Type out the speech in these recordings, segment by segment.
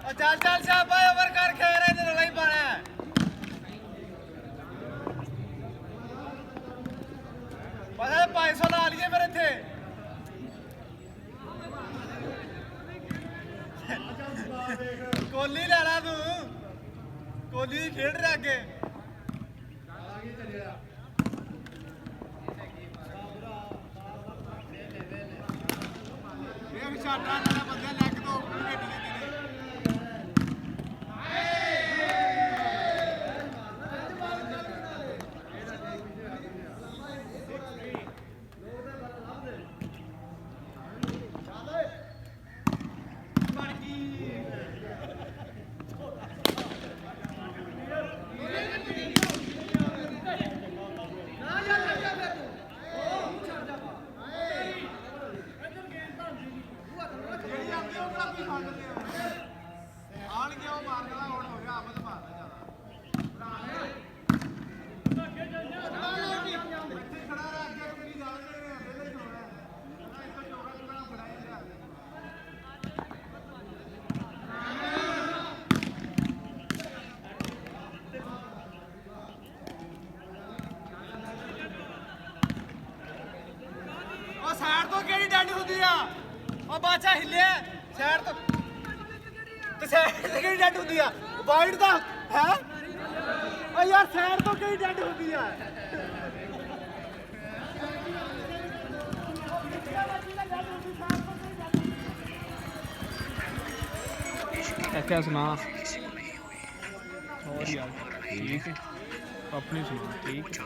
ਚੱਲ ਚੱਲ ਸ਼ਾਬਾਸ਼ ਓਵਰ ਕਰ ਖੇਰ ਇਹਨੇ ਰੌਲਾ ਹੀ ਪਾਣਾ ਪਤਾ 500 ਲਾ ਲਈਏ ਫਿਰ ਇੱਥੇ ਕੋਹਲੀ ਲੈ ਲਾ ਤੂੰ ਕੋਹਲੀ ਖੇਡ ਰਿਹਾ ਅੱਗੇ ਇਹ ਵੀ ਛਾਟਾ ਨਾਲ ਬੰਦੇ ਲੈਗ ਤੋਂ ਗੱਡੀ ਉਹ ਬਾਚਾ ਹਿੱਲਿਆ ਸਾਈਡ ਤੋਂ ਤੇ ਸਾਈਡ ਤੇ ਕਿਹੜੀ ਡੈਡ ਹੁੰਦੀ ਆ ਵਾਈਡ ਦਾ ਹੈ ਓ ਯਾਰ ਸਾਈਡ ਤੋਂ ਕਿਹੜੀ ਡੈਡ ਹੁੰਦੀ ਆ क्या सुना और यार ठीक है अपनी सुना ठीक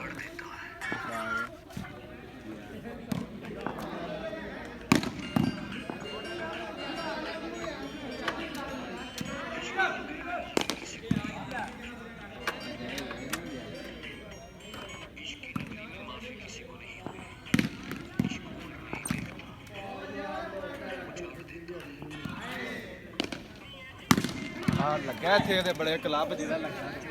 ਲੱਗਾ ਇੱਥੇ ਇਹਦੇ ਬੜੇ ਕਲੱਬ ਜਿਹਦਾ ਲੱਗਾ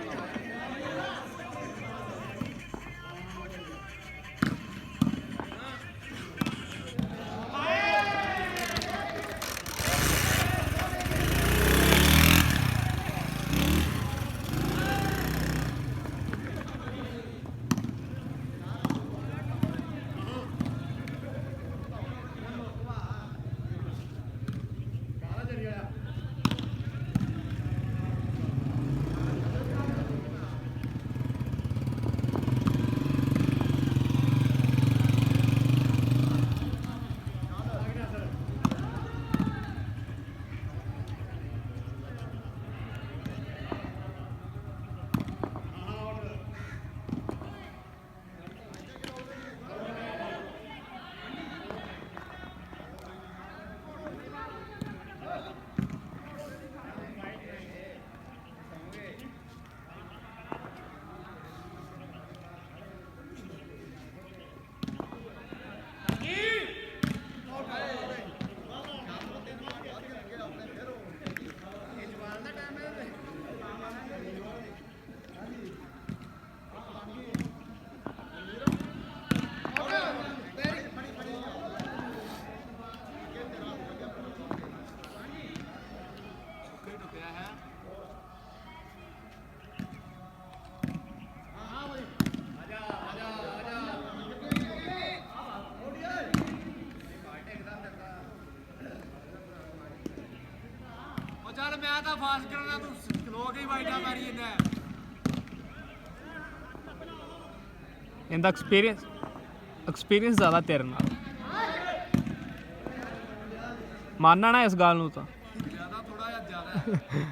ਮੈਂ ਤਾਂ ਫਾਸ ਕਰਨਾ ਤੂੰ ਖਲੋ ਕੇ ਹੀ ਵਾਈਟਾ ਮਾਰੀ ਜਾਂਦਾ ਇਹਦਾ ਐਕਸਪੀਰੀਅੰਸ ਜ਼ਿਆਦਾ ਤੇਰੇ ਨਾਲ ਮੰਨਣਾ ਨਾ ਇਸ ਗੱਲ ਨੂੰ ਤਾਂ ਜ਼ਿਆਦਾ ਥੋੜਾ ਜਿਹਾ ਜ਼ਿਆਦਾ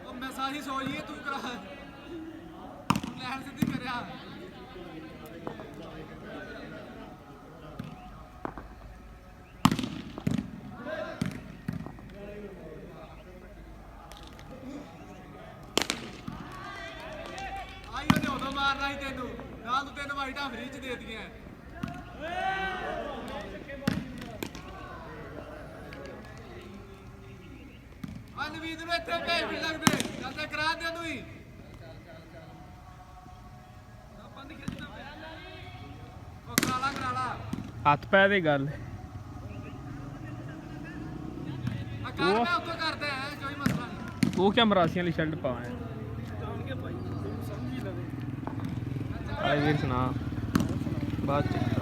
ਉਹ ਮੈਂ ਸਾਰੀ ਸੋਚੀਏ ਤੂੰ ਕਰਾ ਲੈਣ ਸਿੱਧੀ ਕਰਿਆ ਮਾਰਨਾ ਹੀ ਤੈਨੂੰ ਨਾਲ ਤੂੰ 3 ਵਾਈਟਾਂ ਫ੍ਰੀ ਚ ਦੇ ਦਿੱਤੀਆਂ ਅਨਵੀਦ ਨੂੰ ਇੱਥੇ ਭੇਜ ਵੀ ਲੱਗਦੇ ਚੱਲ ਤੇ ਕਰਾ ਦੇ ਤੂੰ ਹੀ ਉਹ ਕਰਾ ਲਾ ਹੱਥ ਪੈ ਦੀ ਗੱਲ ਮੈਂ ਉੱਥੋਂ ਕਰਦਾ ਹੈ ਕੋਈ ਮਸਲਾ ਨਹੀਂ। ਉਹ ਕਿਆ ਮਰਾਸੀਆਂ ਵਾਲੀ ਸ਼ਰਟ ਪਾਇਆ ਆਏ ਵੀਰ ਸੁਣਾ ਬਾਅਦ ਚ